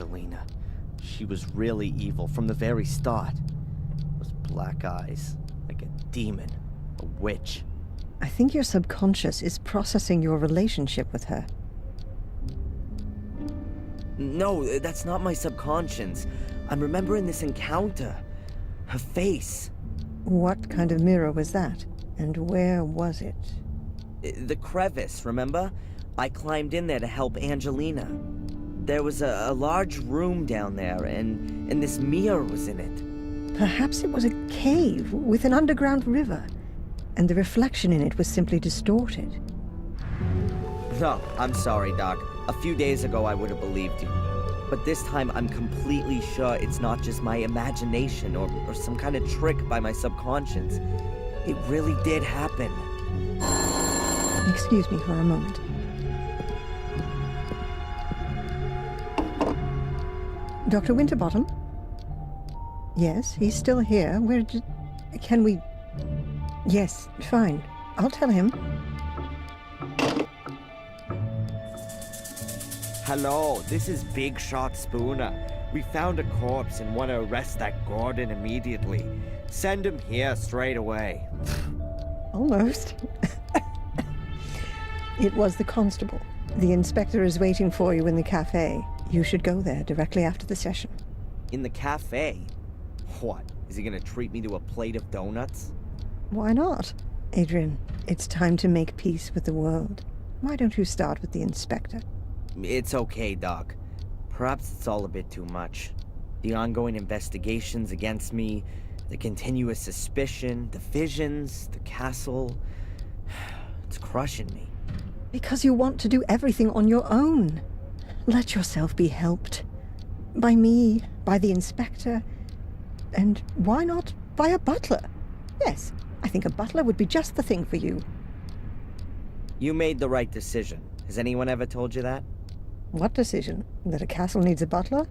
Angelina. She was really evil from the very start. Those black eyes, like a demon, a witch. I think your subconscious is processing your relationship with her. No, that's not my subconscious. I'm remembering this encounter. Her face. What kind of mirror was that? And where was it? The crevice, remember? I climbed in there to help Angelina. There was a large room down there, and this mirror was in it. Perhaps it was a cave with an underground river, and the reflection in it was simply distorted. No, I'm sorry, Doc. A few days ago I would have believed you. But this time I'm completely sure it's not just my imagination or some kind of trick by my subconscious. It really did happen. Excuse me for a moment. Dr. Winterbottom? Yes, he's still here. Can we... Yes, fine. I'll tell him. Hello, this is Big Shot Spooner. We found a corpse and want to arrest that Gordon immediately. Send him here straight away. Almost. It was the constable. The inspector is waiting for you in the cafe. You should go there directly after the session. In the cafe? What? Is he gonna treat me to a plate of donuts? Why not? Adrian, it's time to make peace with the world. Why don't you start with the inspector? It's okay, Doc. Perhaps it's all a bit too much. The ongoing investigations against me, the continuous suspicion, the visions, the castle... It's crushing me. Because you want to do everything on your own. Let yourself be helped. By me, by the inspector, and why not by a butler? Yes, I think a butler would be just the thing for you. You made the right decision. Has anyone ever told you that? What decision? That a castle needs a butler?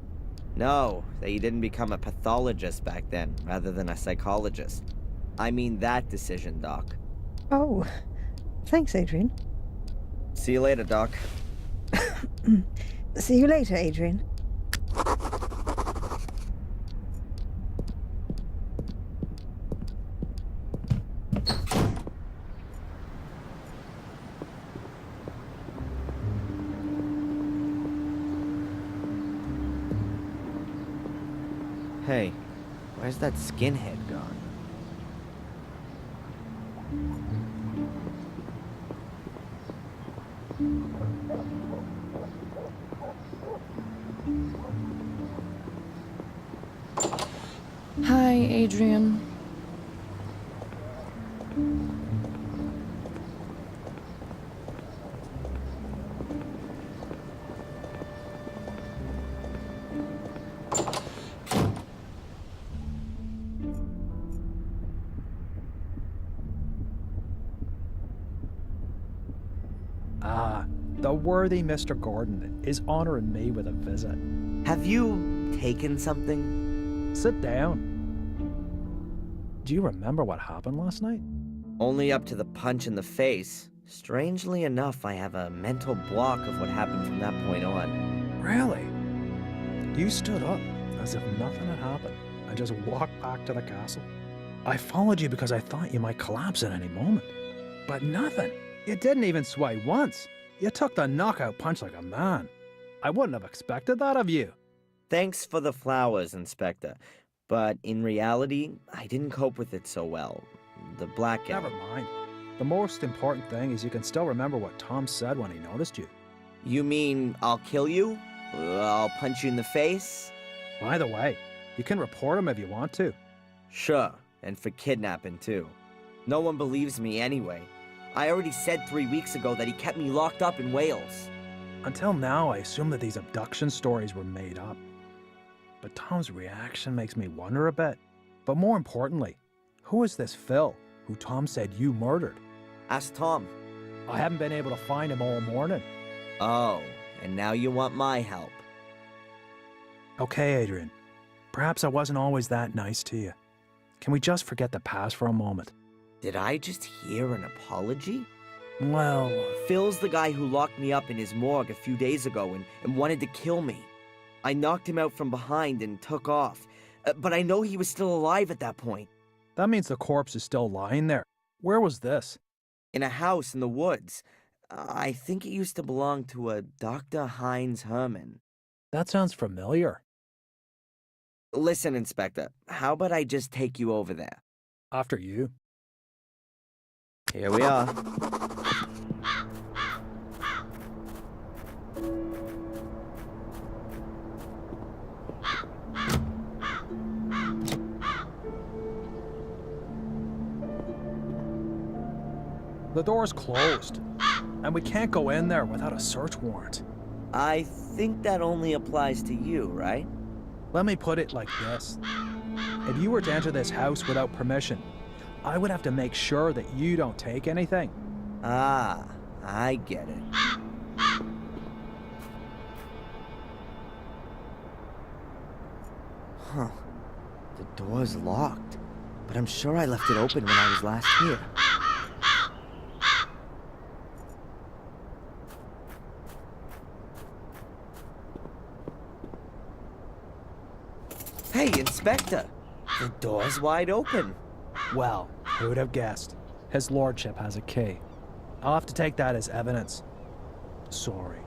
No, that you didn't become a pathologist back then, rather than a psychologist. I mean that decision, Doc. Oh, thanks, Adrian. See you later, Doc. See you later, Adrian. Hey, where's that skinhead gone? Hi, Adrian. The worthy Mr. Gordon is honoring me with a visit. Have you taken something? Sit down. Do you remember what happened last night? Only up to the punch in the face. Strangely enough, I have a mental block of what happened from that point on. Really? You stood up as if nothing had happened and just walked back to the castle. I followed you because I thought you might collapse at any moment. But nothing. You didn't even sway once. You took the knockout punch like a man. I wouldn't have expected that of you. Thanks for the flowers, Inspector. But in reality, I didn't cope with it so well. The blackout. Never mind. The most important thing is you can still remember what Tom said when he noticed you. You mean I'll kill you? I'll punch you in the face? By the way, you can report him if you want to. Sure, and for kidnapping too. No one believes me anyway. I already said 3 weeks ago that he kept me locked up in Wales. Until now, I assumed that these abduction stories were made up. But Tom's reaction makes me wonder a bit. But more importantly, who is this Phil, who Tom said you murdered? Ask Tom. I haven't been able to find him all morning. Oh, and now you want my help. Okay, Adrian. Perhaps I wasn't always that nice to you. Can we just forget the past for a moment? Did I just hear an apology? Well, Phil's the guy who locked me up in his morgue a few days ago and wanted to kill me. I knocked him out from behind and took off. But I know he was still alive at that point. That means the corpse is still lying there. Where was this? In a house in the woods. I think it used to belong to a Dr. Heinz Herman. That sounds familiar. Listen, Inspector, how about I just take you over there? After you. Here we are. The door's closed, and we can't go in there without a search warrant. I think that only applies to you, right? Let me put it like this. If you were to enter this house without permission, I would have to make sure that you don't take anything. Ah, I get it. Huh. The door's locked, but I'm sure I left it open when I was last here. Hey, Inspector! The door's wide open. Well, who'd have guessed? His lordship has a key. I'll have to take that as evidence. Sorry.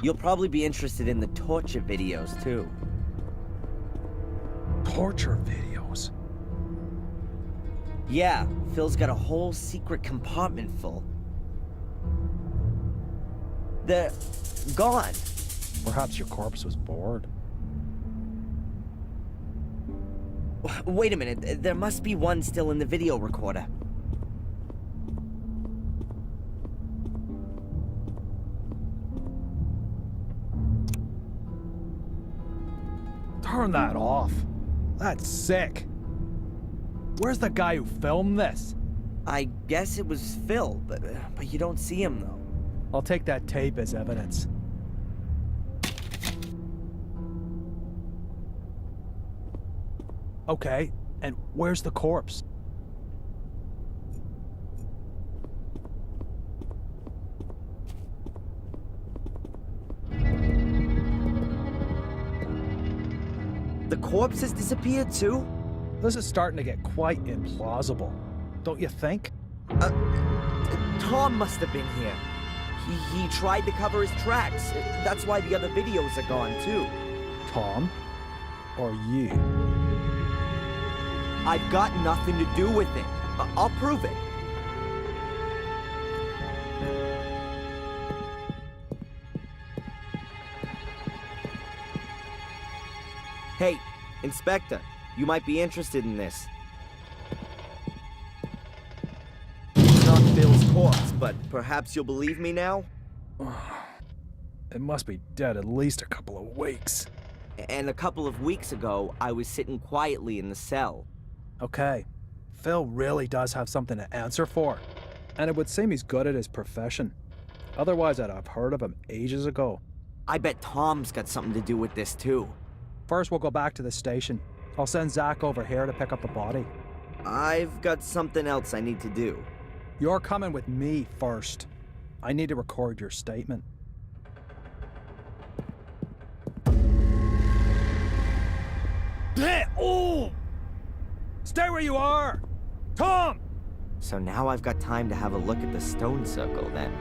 You'll probably be interested in the torture videos, too. Torture videos? Yeah, Phil's got a whole secret compartment full. They're gone. Perhaps your corpse was bored. Wait a minute, there must be one still in the video recorder. Turn that off. That's sick. Where's the guy who filmed this? I guess it was Phil, but you don't see him, though. I'll take that tape as evidence. Okay, and where's the corpse? The corpse has disappeared, too? This is starting to get quite implausible, don't you think? Tom must have been here. He tried to cover his tracks. That's why the other videos are gone, too. Tom? Or you? I've got nothing to do with it. I'll prove it. Hey, Inspector, you might be interested in this. It's not Phil's corpse, but perhaps you'll believe me now? It must be dead at least a couple of weeks. And a couple of weeks ago, I was sitting quietly in the cell. Okay, Phil really does have something to answer for. And it would seem he's good at his profession. Otherwise, I'd have heard of him ages ago. I bet Tom's got something to do with this, too. First, we'll go back to the station. I'll send Zach over here to pick up the body. I've got something else I need to do. You're coming with me first. I need to record your statement. Oh! Stay where you are! Tom! So now I've got time to have a look at the stone circle, then.